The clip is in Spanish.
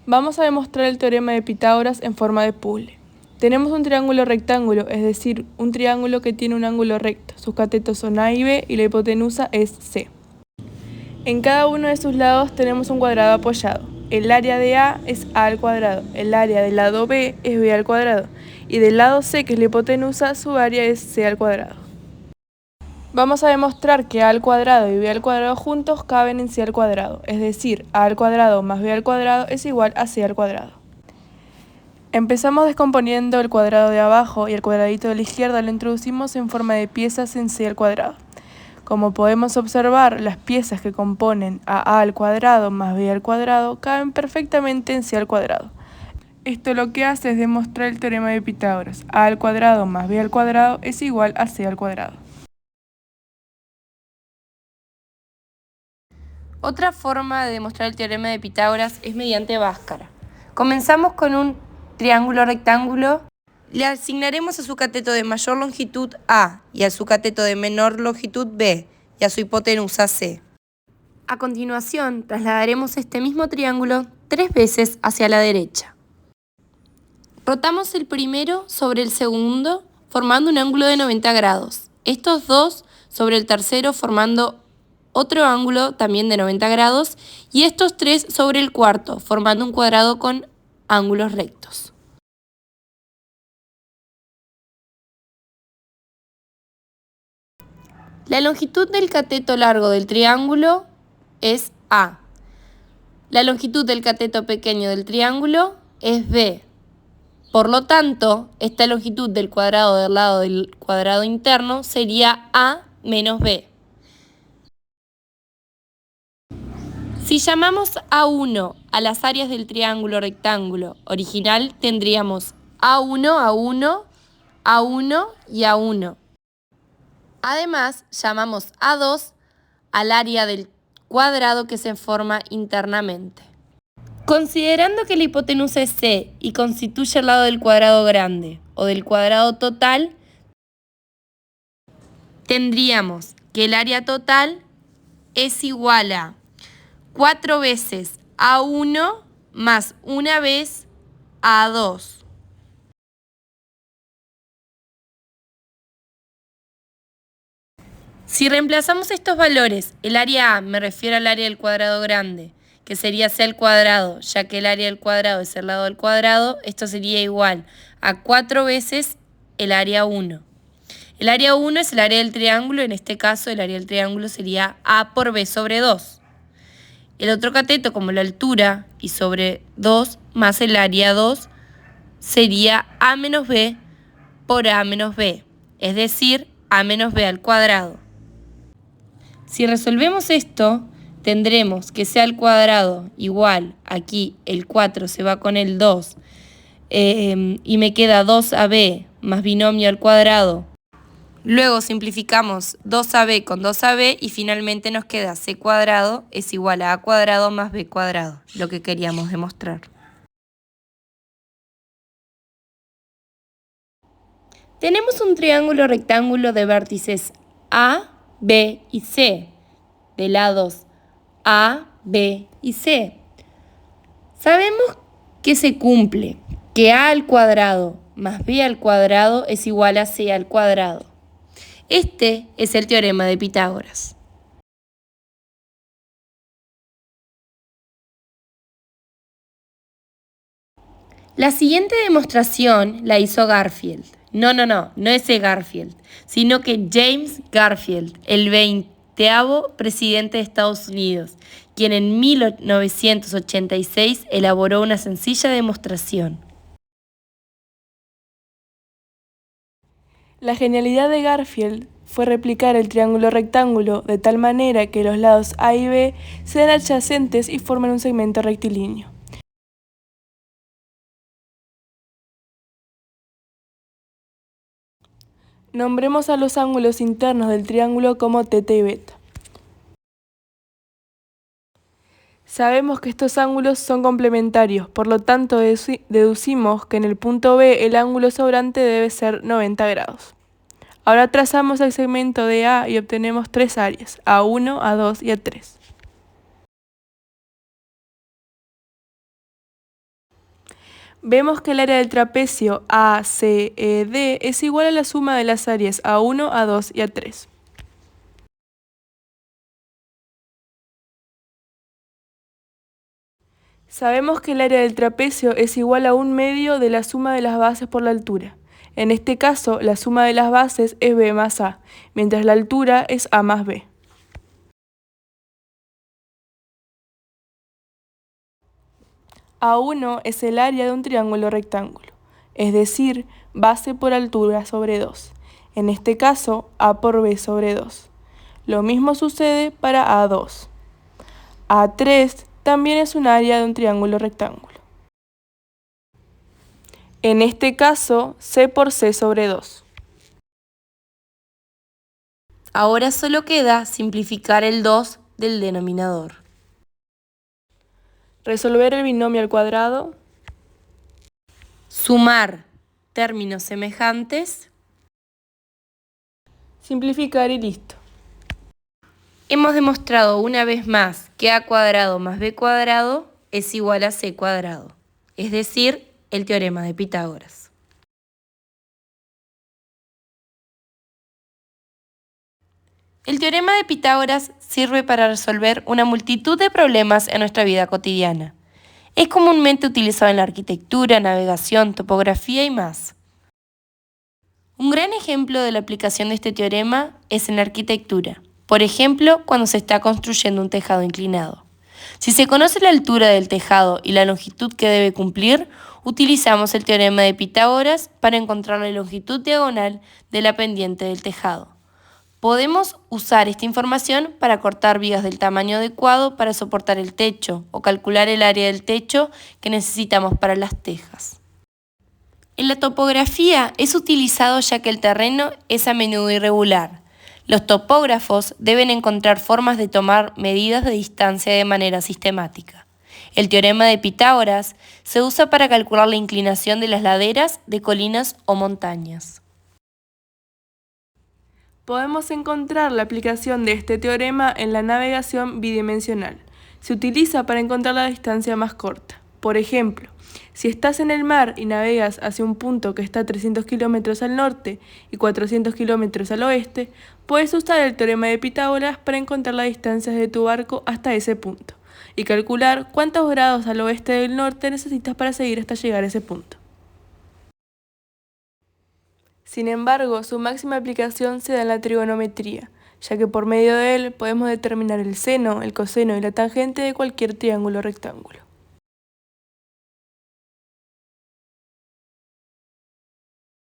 Vamos a demostrar el teorema de Pitágoras en forma de puzzle. Tenemos un triángulo rectángulo, es decir, un triángulo que tiene un ángulo recto. Sus catetos son A y B y la hipotenusa es C. En cada uno de sus lados tenemos un cuadrado apoyado. El área de A es A al cuadrado, el área del lado B es B al cuadrado y del lado C, que es la hipotenusa, su área es C al cuadrado. Vamos a demostrar que A al cuadrado y B al cuadrado juntos caben en C al cuadrado, es decir, A al cuadrado más B al cuadrado es igual a C al cuadrado. Empezamos descomponiendo el cuadrado de abajo y el cuadradito de la izquierda lo introducimos en forma de piezas en C al cuadrado. Como podemos observar, las piezas que componen a al cuadrado más B al cuadrado caben perfectamente en C al cuadrado. Esto lo que hace es demostrar el teorema de Pitágoras. A al cuadrado más B al cuadrado es igual a C al cuadrado. Otra forma de demostrar el teorema de Pitágoras es mediante báscara. Comenzamos con un triángulo rectángulo. Le asignaremos a su cateto de mayor longitud A y a su cateto de menor longitud B y a su hipotenusa C. A continuación, trasladaremos este mismo triángulo 3 veces hacia la derecha. Rotamos el primero sobre el segundo, formando un ángulo de 90 grados. Estos dos sobre el tercero, formando otro ángulo también de 90 grados, y estos 3 sobre el cuarto, formando un cuadrado con ángulos rectos. La longitud del cateto largo del triángulo es A. La longitud del cateto pequeño del triángulo es B. Por lo tanto, esta longitud del cuadrado del lado del cuadrado interno sería A menos B. Si llamamos A1 a las áreas del triángulo rectángulo original, tendríamos A1, A1, A1 y A1. Además, llamamos A2 al área del cuadrado que se forma internamente. Considerando que la hipotenusa es C y constituye el lado del cuadrado grande o del cuadrado total, tendríamos que el área total es igual a 4 veces A1 más una vez A2. Si reemplazamos estos valores, el área A, me refiero al área del cuadrado grande, que sería C al cuadrado, ya que el área del cuadrado es el lado del cuadrado, esto sería igual a 4 veces el área 1. El área 1 es el área del triángulo, en este caso el área del triángulo sería A por B sobre 2. El otro cateto, como la altura y sobre 2 más el área 2, sería A menos B por A menos B, es decir, A menos B al cuadrado. Si resolvemos esto, tendremos que C al cuadrado igual, aquí el 4 se va con el 2, y me queda 2AB más binomio al cuadrado Luego simplificamos 2ab con 2ab y finalmente nos queda c cuadrado es igual a cuadrado más b cuadrado, lo que queríamos demostrar. Tenemos un triángulo rectángulo de vértices A, B y C, de lados A, B y C. Sabemos que se cumple que a al cuadrado más b al cuadrado es igual a c al cuadrado. Este es el teorema de Pitágoras. La siguiente demostración la hizo Garfield. No ese Garfield, sino que James Garfield, el 20º presidente de Estados Unidos, quien en 1986 elaboró una sencilla demostración. La genialidad de Garfield fue replicar el triángulo rectángulo de tal manera que los lados A y B sean adyacentes y formen un segmento rectilíneo. Nombremos a los ángulos internos del triángulo como θ y β. Sabemos que estos ángulos son complementarios, por lo tanto deducimos que en el punto B el ángulo sobrante debe ser 90 grados. Ahora trazamos el segmento de A y obtenemos tres áreas, A1, A2 y A3. Vemos que el área del trapecio ACED es igual a la suma de las áreas A1, A2 y A3. Sabemos que el área del trapecio es igual a 1/2 de la suma de las bases por la altura. En este caso, la suma de las bases es B más A, mientras la altura es A más B. A1 es el área de un triángulo rectángulo, es decir, base por altura sobre 2. En este caso, A por B sobre 2. Lo mismo sucede para A2. A3 también es un área de un triángulo rectángulo. En este caso, C por C sobre 2. Ahora solo queda simplificar el 2 del denominador. Resolver el binomio al cuadrado. Sumar términos semejantes. Simplificar y listo. Hemos demostrado una vez más que a cuadrado más b cuadrado es igual a c cuadrado, es decir, el teorema de Pitágoras. El teorema de Pitágoras sirve para resolver una multitud de problemas en nuestra vida cotidiana. Es comúnmente utilizado en la arquitectura, navegación, topografía y más. Un gran ejemplo de la aplicación de este teorema es en la arquitectura. Por ejemplo, cuando se está construyendo un tejado inclinado. Si se conoce la altura del tejado y la longitud que debe cumplir, utilizamos el teorema de Pitágoras para encontrar la longitud diagonal de la pendiente del tejado. Podemos usar esta información para cortar vigas del tamaño adecuado para soportar el techo o calcular el área del techo que necesitamos para las tejas. En la topografía es utilizado ya que el terreno es a menudo irregular. Los topógrafos deben encontrar formas de tomar medidas de distancia de manera sistemática. El teorema de Pitágoras se usa para calcular la inclinación de las laderas de colinas o montañas. Podemos encontrar la aplicación de este teorema en la navegación bidimensional. Se utiliza para encontrar la distancia más corta. Por ejemplo, si estás en el mar y navegas hacia un punto que está a 300 kilómetros al norte y 400 kilómetros al oeste, puedes usar el teorema de Pitágoras para encontrar las distancias de tu barco hasta ese punto y calcular cuántos grados al oeste del norte necesitas para seguir hasta llegar a ese punto. Sin embargo, su máxima aplicación se da en la trigonometría, ya que por medio de él podemos determinar el seno, el coseno y la tangente de cualquier triángulo rectángulo.